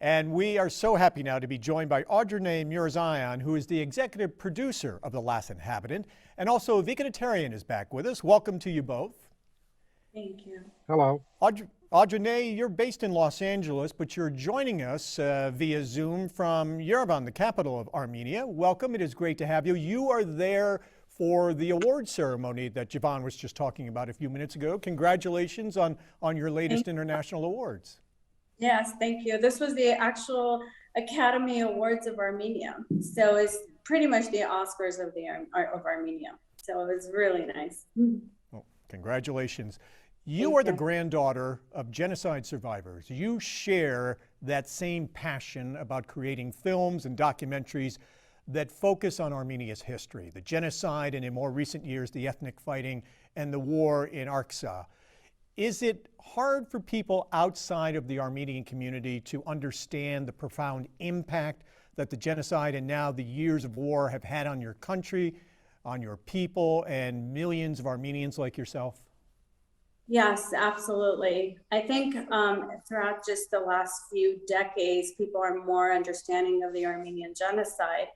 And we are so happy now to be joined by Adrineh Mirzayan, who is the executive producer of The Last Inhabitant, and also Veganitarian is back with us. Welcome to you both. Thank you. Hello. Adrineh, you're based in Los Angeles, but you're joining us via Zoom from Yerevan, the capital of Armenia. Welcome. It is great to have you. You are there for the award ceremony that Jivan was just talking about a few minutes ago. Congratulations on your latest international awards. Yes, thank you. This was the actual Academy Awards of Armenia. So it's pretty much the Oscars of Armenia. So it was really nice. Well, congratulations. You are the granddaughter of genocide survivors. You share that same passion about creating films and documentaries that focus on Armenia's history, the genocide, and in more recent years, the ethnic fighting and the war in Artsakh. Is it hard for people outside of the Armenian community to understand the profound impact that the genocide and now the years of war have had on your country, on your people, and millions of Armenians like yourself? Yes, absolutely. I think throughout just the last few decades, people are more understanding of the Armenian genocide.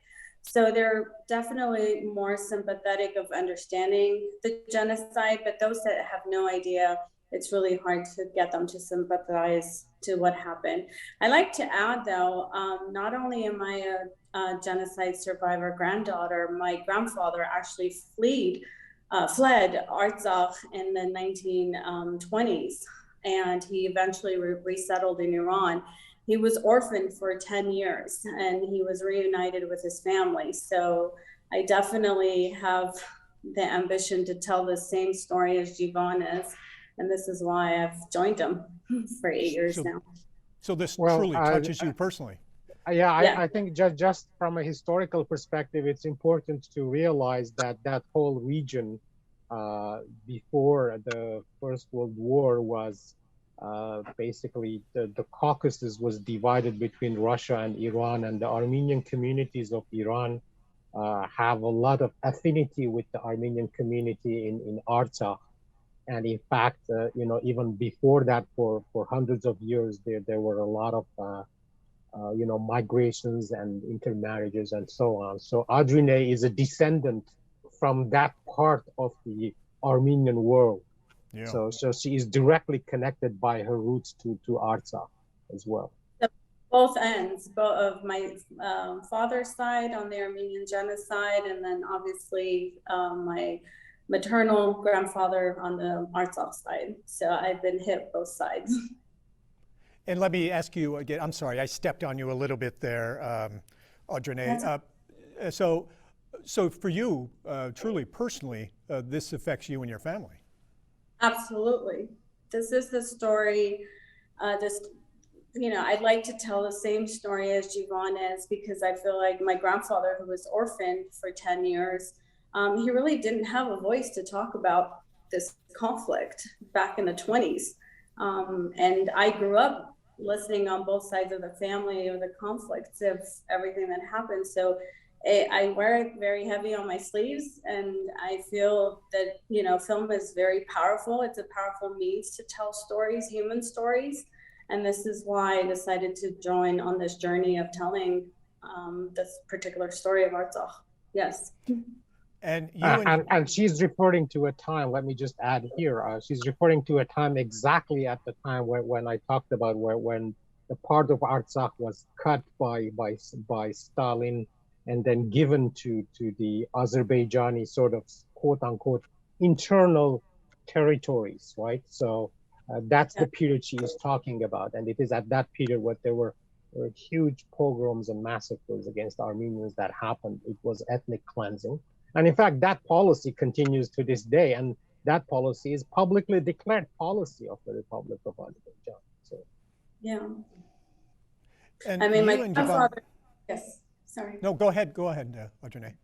So they're definitely more sympathetic of understanding the genocide, but those that have no idea, it's really hard to get them to sympathize to what happened. I like to add, though, not only am I a genocide survivor granddaughter, my grandfather actually fled Artsakh in the 1920s, and he eventually resettled in Iran. He was orphaned for 10 years, and he was reunited with his family. So I definitely have the ambition to tell the same story as Jivan is. And this is why I've joined him for 8 years now. So this truly touches you personally. I think just from a historical perspective, it's important to realize that that whole region before the First World War was basically the Caucasus was divided between Russia and Iran, and the Armenian communities of Iran have a lot of affinity with the Armenian community in Artsakh. And in fact, even before that, for hundreds of years, there were a lot of, migrations and intermarriages and so on. So Adrineh is a descendant from that part of the Armenian world. Yeah. So she is directly connected by her roots to Artsakh as well. Both ends, both of my father's side on the Armenian genocide, and then obviously my maternal grandfather on the Artsakh side. So I've been hit both sides. And let me ask you again, I'm sorry, I stepped on you a little bit there, Adrineh. So for you, truly, personally, this affects you and your family. Absolutely. This is the story, I'd like to tell the same story as Jivan is, because I feel like my grandfather, who was orphaned for 10 years, he really didn't have a voice to talk about this conflict back in the 20s. And I grew up listening on both sides of the family of the conflicts of everything that happened. So I wear it very heavy on my sleeves, and I feel that, film is very powerful. It's a powerful means to tell stories, human stories. And this is why I decided to join on this journey of telling this particular story of Artsakh. Yes. And she's referring to a time, let me just add here, she's referring to a time exactly at the time when I talked about when the part of Artsakh was cut by Stalin and then given to the Azerbaijani sort of quote unquote internal territories, right? So that's the period she is talking about. And it is at that period where there were huge pogroms and massacres against Armenians that happened. It was ethnic cleansing. And in fact, that policy continues to this day, and that policy is publicly declared policy of the Republic of Azerbaijan. So, yeah. And I mean, my grandfather. Yes, sorry. No, go ahead, Adrineh.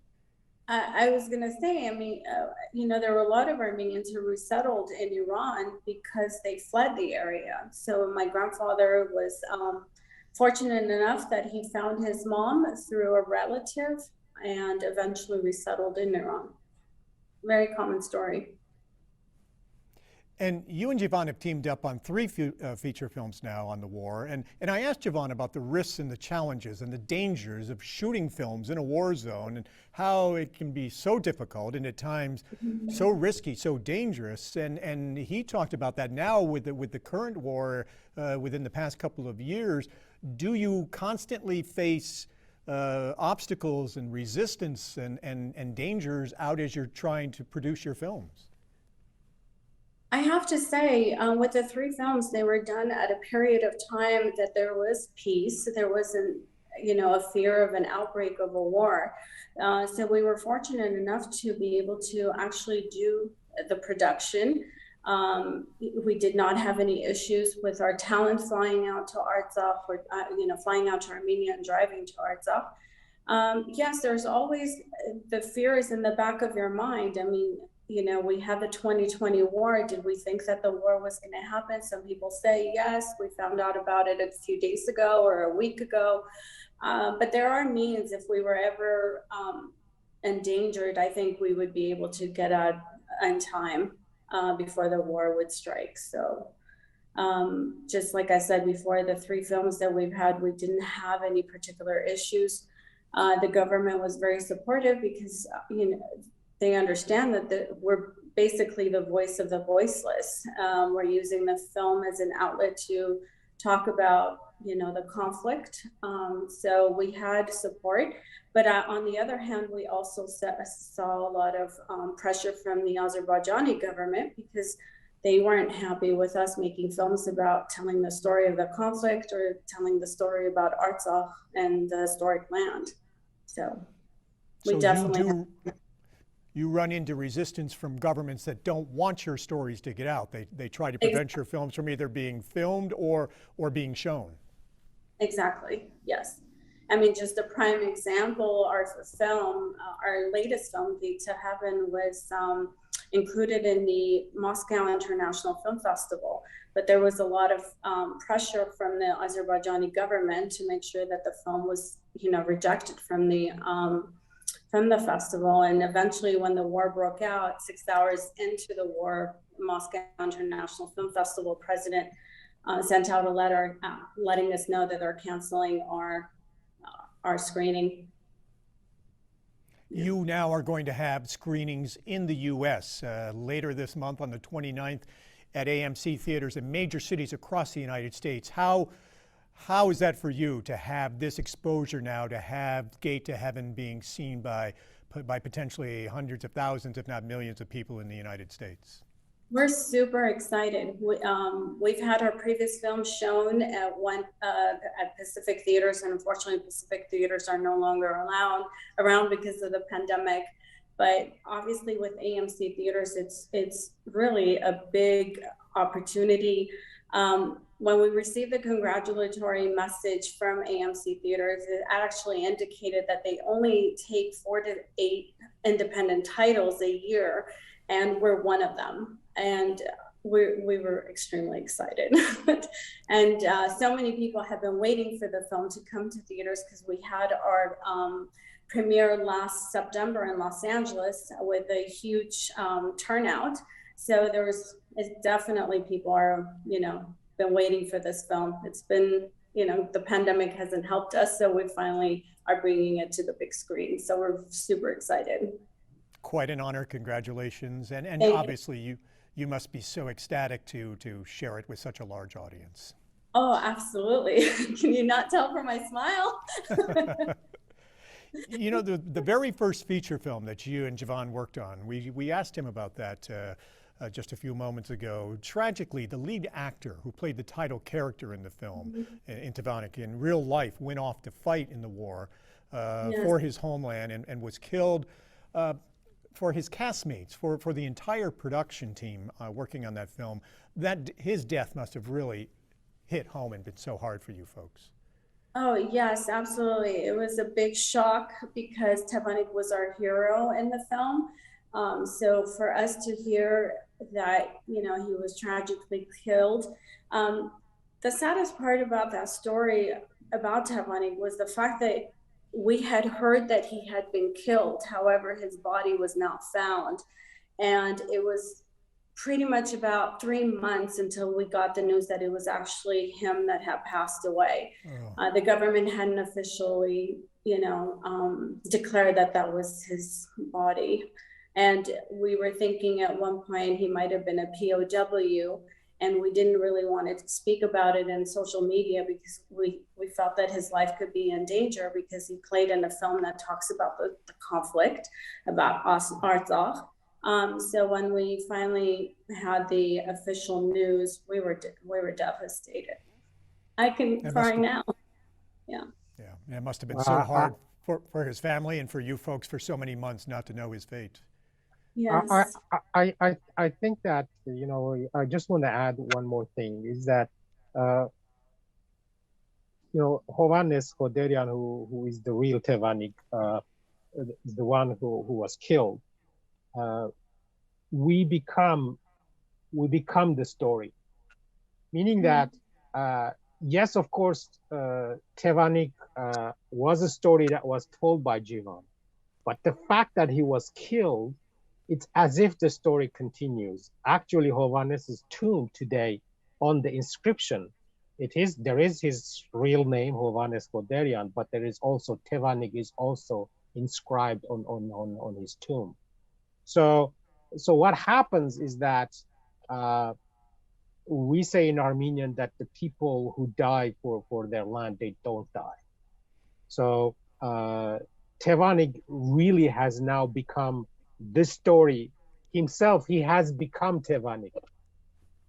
I was going to say, there were a lot of Armenians who resettled in Iran because they fled the area. So my grandfather was fortunate enough that he found his mom through a relative and eventually resettled in Iran. Very common story. And you and Javon have teamed up on three feature films now on the war. And I asked Javon about the risks and the challenges and the dangers of shooting films in a war zone and how it can be so difficult and at times so risky, so dangerous. And he talked about that now with the current war within the past couple of years. Do you constantly face obstacles and resistance and dangers out as you're trying to produce your films? I have to say, with the three films, they were done at a period of time that there was peace. There wasn't, a fear of an outbreak of a war. So we were fortunate enough to be able to actually do the production. We did not have any issues with our talent flying out to Artsakh or, flying out to Armenia and driving to Artsakh. Yes, there's always, the fear is in the back of your mind. I mean, we had the 2020 war. Did we think that the war was going to happen? Some people say yes. We found out about it a few days ago or a week ago. But there are means, if we were ever endangered, I think we would be able to get out in time before the war would strike. So just like I said before, the three films that we've had, we didn't have any particular issues. The government was very supportive because, they understand that we're basically the voice of the voiceless. We're using the film as an outlet to talk about, the conflict. So we had support, but on the other hand, we also saw a lot of pressure from the Azerbaijani government because they weren't happy with us making films about telling the story of the conflict or telling the story about Artsakh and the historic land. So we definitely you run into resistance from governments that don't want your stories to get out. They try to prevent your films from either being filmed or being shown. Exactly, yes. I mean, just a prime example, our film, our latest film, Lake to Heaven, was included in the Moscow International Film Festival. But there was a lot of pressure from the Azerbaijani government to make sure that the film was, rejected from the festival. And eventually when the war broke out, 6 hours into the war, Moscow International Film Festival president sent out a letter letting us know that they're canceling our screening. You now are going to have screenings in the U.S. Later this month on the 29th at AMC theaters in major cities across the United States. How is that for you to have this exposure now, to have Gate to Heaven being seen by potentially hundreds of thousands, if not millions of people in the United States? We're super excited. We've had our previous film shown at Pacific Theaters, and unfortunately Pacific Theaters are no longer around because of the pandemic. But obviously with AMC Theaters, it's really a big opportunity. When we received the congratulatory message from AMC Theaters, it actually indicated that they only take 4 to 8 independent titles a year, and we're one of them. And we were extremely excited. And so many people have been waiting for the film to come to theaters because we had our premiere last September in Los Angeles with a huge turnout. So definitely people are, been waiting for this film. It's been, the pandemic hasn't helped us, so we finally are bringing it to the big screen. So we're super excited. Quite an honor. Congratulations. And obviously you must be so ecstatic to share it with such a large audience. Oh, absolutely. Can you not tell from my smile? The very first feature film that you and Javon worked on, we asked him about that just a few moments ago. Tragically, the lead actor who played the title character in the film, Intivanik, in real life went off to fight in the war for his homeland and was killed. For his castmates, for the entire production team working on that film, that his death must have really hit home and been so hard for you folks. Oh, yes, absolutely. It was a big shock because Tevanik was our hero in the film. So for us to hear that, he was tragically killed. The saddest part about that story about Tevanik was the fact that we had heard that he had been killed. However, his body was not found. And it was pretty much about 3 months until we got the news that it was actually him that had passed away. Oh. The government hadn't officially, declared that that was his body. And we were thinking at one point he might have been a POW, and we didn't really want to speak about it in social media because we felt that his life could be in danger because he played in a film that talks about the conflict, about Artsakh. So when we finally had the official news, we were devastated. I can cry now. Yeah. Yeah, it must have been so hard for his family and for you folks for so many months not to know his fate. Yes. I think that, I just want to add one more thing is that, Hovhannes Khoderian, who is the real Tevanik, is the one who was killed. We become the story, meaning that, yes, of course, Tevanik was a story that was told by Jivan, but the fact that he was killed, it's as if the story continues. Actually, Hovhannes' tomb today, on the inscription, there is his real name, Hovhannes Khoderian, but there is also Tevanik is also inscribed on his tomb. So what happens is that we say in Armenian that the people who die for their land, they don't die. So Tevanik really has now become this story himself. He has become Tevanik,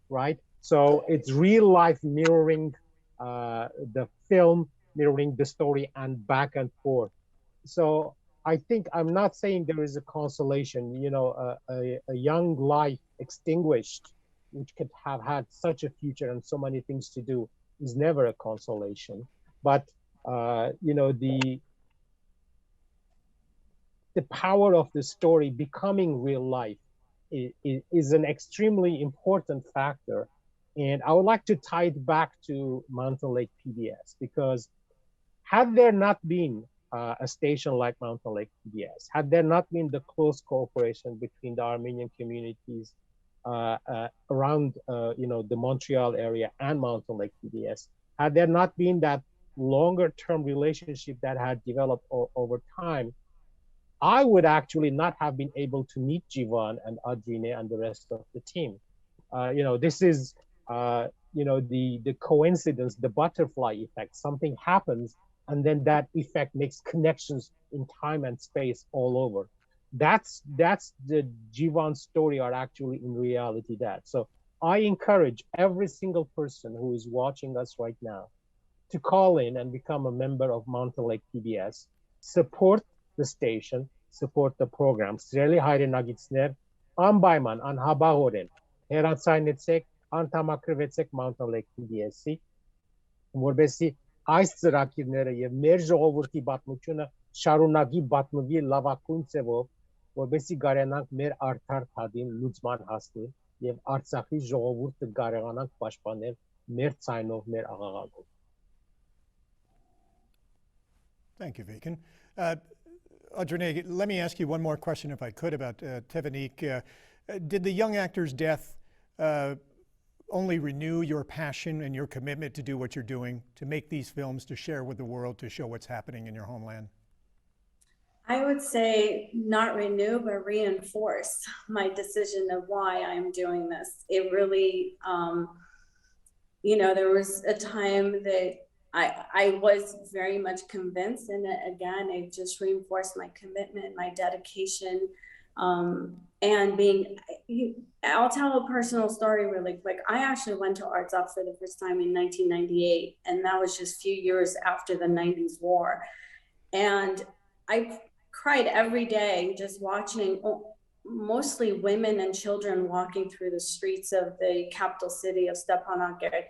right? So it's real life mirroring the film, mirroring the story, and back and forth. So I think I'm not saying there is a consolation, a young life extinguished, which could have had such a future and so many things to do, is never a consolation. But the power of the story becoming real life is an extremely important factor. And I would like to tie it back to Mountain Lake PBS, because had there not been a station like Mountain Lake PBS, had there not been the close cooperation between the Armenian communities around the Montreal area and Mountain Lake PBS, had there not been that longer term relationship that had developed over time, I would actually not have been able to meet Jivan and Adrineh and the rest of the team. This is the coincidence, the butterfly effect. Something happens, and then that effect makes connections in time and space all over. That's the Jivan story, are actually in reality that. So I encourage every single person who is watching us right now to call in and become a member of Mountain Lake PBS, support the station, support the program. Սիրելի հայրենագիտներ, անպայման, անհաբաղորեն հեռացայնեցեք, անդամակրվեցեք Mountain Lake PBS-ի, որովհետեւ այս ծրագիրները եւ մեր ժողովրդի պատմությունը շարունակի պատմվի լավագույն ձևով, որովհետեւ կարողանանք մեր արդար թադին լուծման հասնել եւ Արցախի ժողովուրդը կարողանանք պաշտպանել մեր ցայնով, մեր աղաղակով. Thank you, Viken. Adrineh, let me ask you one more question, if I could, about Tevanik. Did the young actor's death only renew your passion and your commitment to do what you're doing, to make these films, to share with the world, to show what's happening in your homeland? I would say not renew, but reinforce my decision of why I'm doing this. It really, there was a time that I was very much convinced, and again, it just reinforced my commitment, my dedication, and I'll tell a personal story really quick. I actually went to Artsakh for the first time in 1998, and that was just a few years after the 90s war. And I cried every day just watching mostly women and children walking through the streets of the capital city of Stepanakert.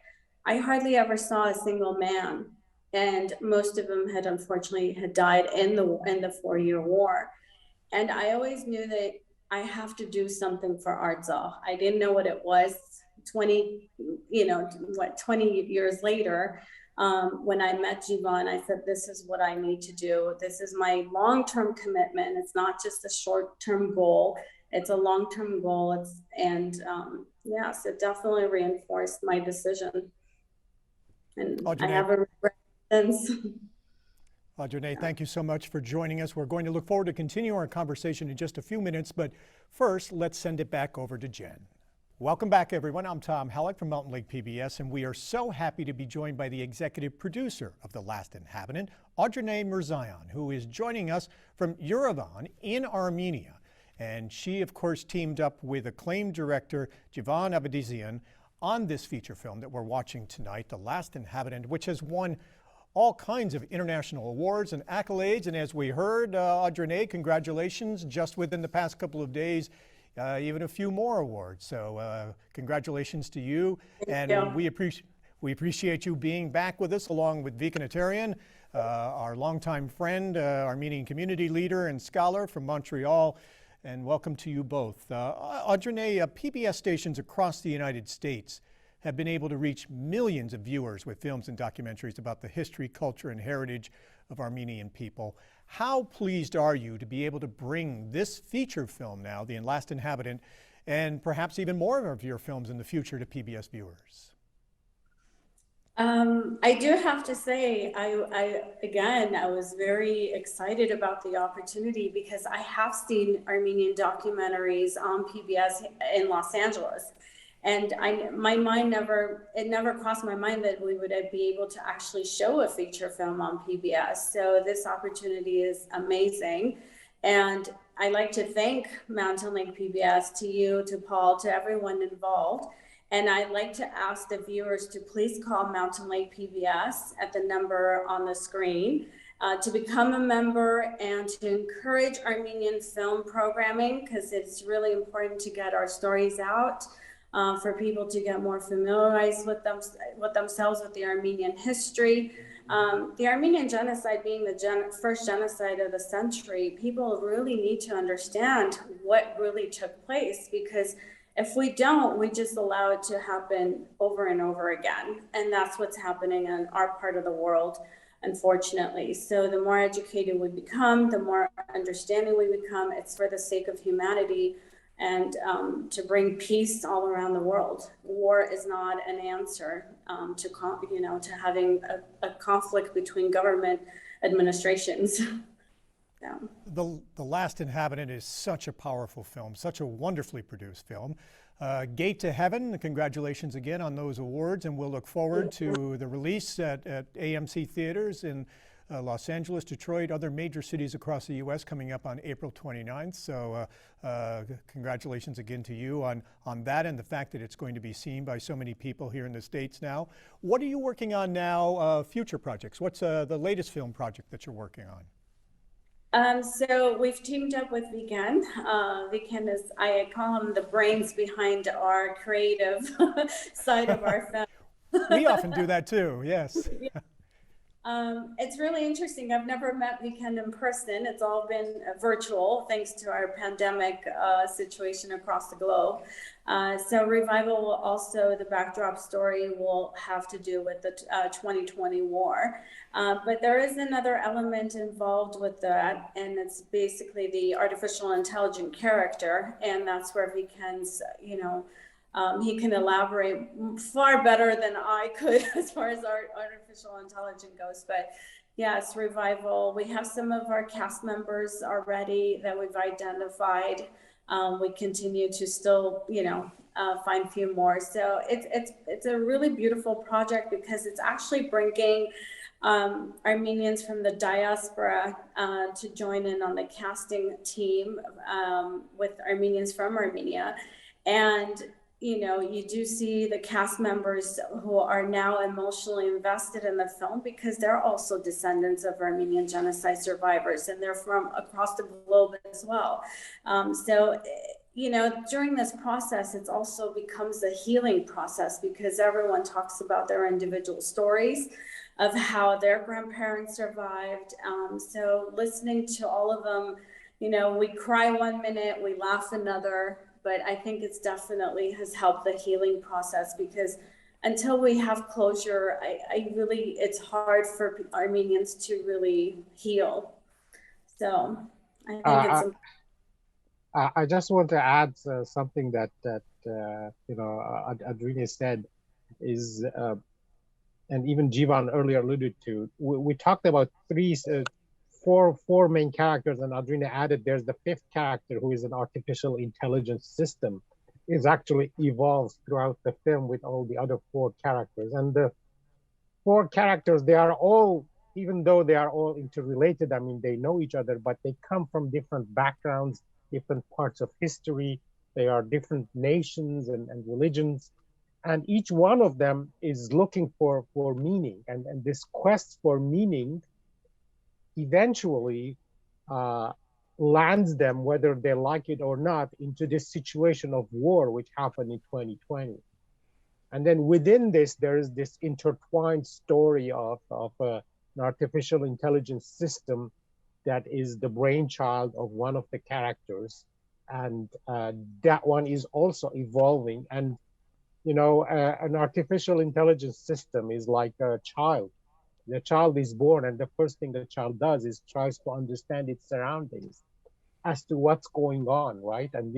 I hardly ever saw a single man, and most of them had unfortunately died in the 4-year war. And I always knew that I have to do something for Artsakh. I didn't know what it was. 20 years later, when I met Jivan, I said, this is what I need to do. This is my long-term commitment. It's not just a short-term goal. it's a long-term goal. Yes, it definitely reinforced my decision, and I Adrineh, haven't regretted since. Adrineh, thank you so much for joining us. We're going to look forward to continuing our conversation in just a few minutes, but first, let's send it back over to Jen. Welcome back, everyone. I'm Tom Halleck from Lake PBS, and we are so happy to be joined by the executive producer of The Last Inhabitant, Adrineh Mirzayan, who is joining us from Yerevan in Armenia. And she, of course, teamed up with acclaimed director Adrineh Mirzayan on this feature film that we're watching tonight, The Last Inhabitant, which has won all kinds of international awards and accolades. And as we heard, Adrineh, congratulations, just within the past couple of days, even a few more awards. So congratulations to you. Thank And you. we appreciate you being back with us, along with Vika Natarian, our longtime friend, Armenian community leader and scholar from Montreal. And welcome to you both. Adrineh, PBS stations across the United States have been able to reach millions of viewers with films and documentaries about the history, culture, and heritage of Armenian people. How pleased are you to be able to bring this feature film now, The Last Inhabitant, and perhaps even more of your films in the future to PBS viewers? I do have to say, I was very excited about the opportunity because I have seen Armenian documentaries on PBS in Los Angeles. And my mind never crossed my mind that we would be able to actually show a feature film on PBS. So this opportunity is amazing. And I'd like to thank Mountain Lake PBS, to you, to Paul, to everyone involved. And I'd like to ask the viewers to please call Mountain Lake PBS at the number on the screen to become a member and to encourage Armenian film programming, because it's really important to get our stories out. For people to get more familiarized with themselves, with the Armenian history. The Armenian Genocide being the first genocide of the century, people really need to understand what really took place, because if we don't, we just allow it to happen over and over again. And that's what's happening in our part of the world, unfortunately. So the more educated we become, the more understanding we become, it's for the sake of humanity, and to bring peace all around the world. War is not an answer to having a conflict between government administrations. Yeah. The Last Inhabitant is such a powerful film, such a wonderfully produced film. Gate to Heaven, congratulations again on those awards, and we'll look forward to the release at AMC theaters in Los Angeles, Detroit, other major cities across the U.S. coming up on April 29th. So congratulations again to you on that, and the fact that it's going to be seen by so many people here in the States now. What are you working on now, future projects? What's the latest film project that you're working on? So we've teamed up with Vikan. Vikan is, I call him the brains behind our creative side of our film. We often do that too, yes. It's really interesting. I've never met Vikan in person. It's all been virtual, thanks to our pandemic situation across the globe. So Revival will also, the backdrop story will have to do with the 2020 war. But there is another element involved with that, and it's basically the artificial intelligent character. And that's where Vikan's, he can elaborate far better than I could as far as our artificial intelligence goes. But yes, Revival, we have some of our cast members already that we've identified. We continue to still, find a few more. So it's a really beautiful project, because it's actually bringing Armenians from the diaspora to join in on the casting team with Armenians from Armenia. And you do see the cast members who are now emotionally invested in the film, because they're also descendants of Armenian genocide survivors, and they're from across the globe as well. So during this process, it also becomes a healing process, because everyone talks about their individual stories of how their grandparents survived. So listening to all of them, we cry one minute, we laugh another. But I think it's definitely has helped the healing process, because until we have closure, it's hard for Armenians to really heal. So I think I just want to add something that Adrineh said is, and even Jivan earlier alluded to. We talked about four main characters, and Adrineh added there's the fifth character who is an artificial intelligence system. Is actually evolves throughout the film with all the other four characters, and the four characters, they are all, even though they are all interrelated, I mean, they know each other, but they come from different backgrounds, different parts of history. They are different nations and religions. And each one of them is looking for meaning. And this quest for meaning eventually lands them, whether they like it or not, into this situation of war, which happened in 2020. And then within this, there is this intertwined story of an artificial intelligence system that is the brainchild of one of the characters. And that one is also evolving. And, an artificial intelligence system is like a child. The child is born, and the first thing the child does is tries to understand its surroundings as to what's going on, right? And,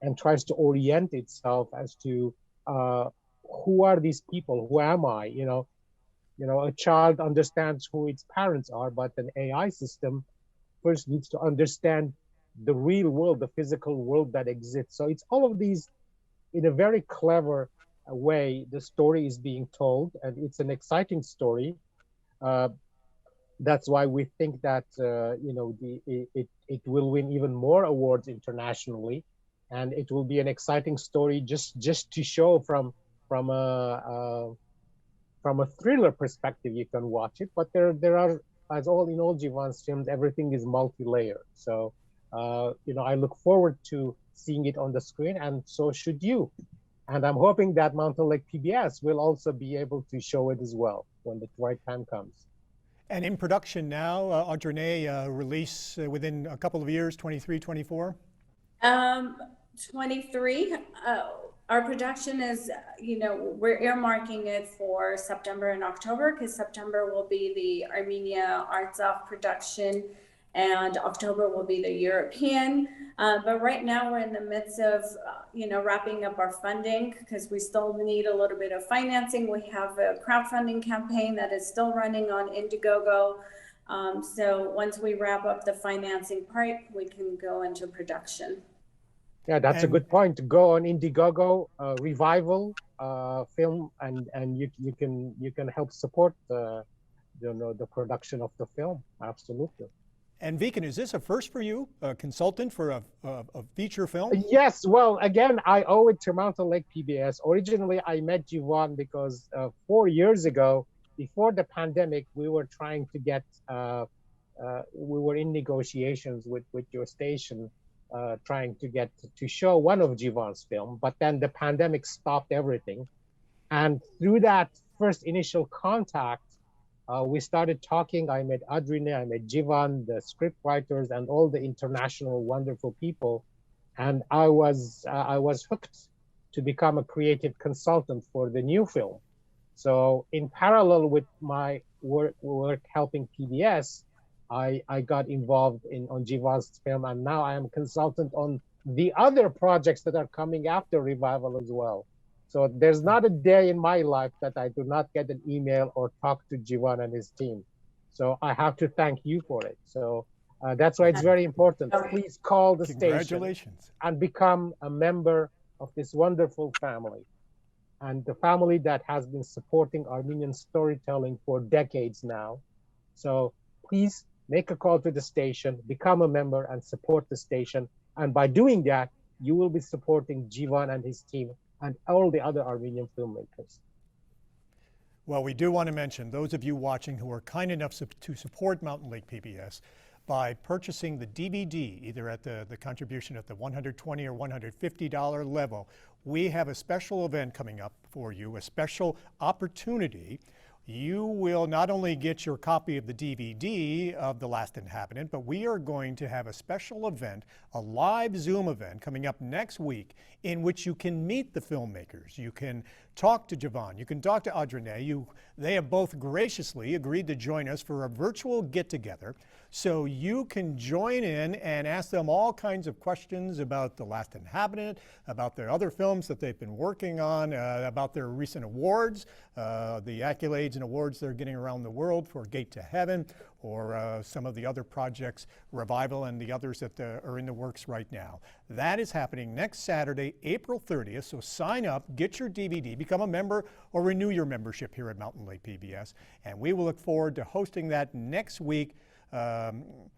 and tries to orient itself as to who are these people? Who am I? A child understands who its parents are, but an AI system first needs to understand the real world, the physical world that exists. So it's all of these in a very clever way. The story is being told, and it's an exciting story. That's why we think that it will win even more awards internationally, and it will be an exciting story just to show from a thriller perspective. You can watch it, but there are, as in all Jivan's films, everything is multi-layered. So I look forward to seeing it on the screen, and so should you. And I'm hoping that Mountain Lake PBS will also be able to show it as well when the right time comes. And in production now, Adrineh, release within a couple of years, 23, 24? 23. Our production is, we're earmarking it for September and October, because September will be the Armenia Arts Off production and October will be the European. But right now we're in the midst of, wrapping up our funding, because we still need a little bit of financing. We have a crowdfunding campaign that is still running on Indiegogo. So once we wrap up the financing part, we can go into production. Yeah, that's a good point. To go on Indiegogo, Revival film, and you can help support the production of the film. Absolutely. And Viken, is this a first for you, a consultant for a feature film? Yes. Well, again, I owe it to Mountain Lake PBS. Originally, I met Jivan because 4 years ago, before the pandemic, we were trying to get, we were in negotiations with your station, trying to get to show one of Jivan's film, but then the pandemic stopped everything. And through that first initial contact, we started talking. I met Adrineh, I met Jivan, the script writers, and all the international wonderful people. And I was hooked to become a creative consultant for the new film. So in parallel with my work helping PBS, I got involved on Jivan's film, and now I am a consultant on the other projects that are coming after Revival as well. So there's not a day in my life that I do not get an email or talk to Jivan and his team. So I have to thank you for it. So that's why it's very important. Please call the station and become a member of this wonderful family, and the family that has been supporting Armenian storytelling for decades now. So please make a call to the station, become a member, and support the station. And by doing that, you will be supporting Jivan and his team and all the other Armenian filmmakers. Well, we do want to mention those of you watching who are kind enough to support Mountain Lake PBS by purchasing the DVD, either at the contribution at the $120 or $150 level. We have a special event coming up for you, a special opportunity. You will not only get your copy of the DVD of The Last Inhabitant, but we are going to have a special event, a live Zoom event coming up next week, in which you can meet the filmmakers. You can talk to Javon. You can talk to Adrineh. They have both graciously agreed to join us for a virtual get-together, so you can join in and ask them all kinds of questions about The Last Inhabitant, about their other films that they've been working on, about their recent awards, the accolades and awards they're getting around the world for Gate to Heaven, or some of the other projects, Revival and the others that are in the works right now. That is happening next Saturday, April 30th, so sign up, get your DVD, become a member, or renew your membership here at Mountain Lake PBS, and we will look forward to hosting that next week. Adrineh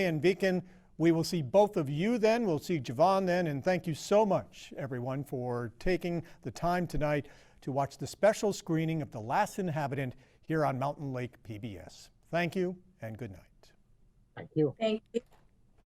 and Beacon, we will see both of you then. We'll see Javon then, and thank you so much, everyone, for taking the time tonight to watch the special screening of The Last Inhabitant here on Mountain Lake PBS. Thank you, and good night. Thank you. Thank you.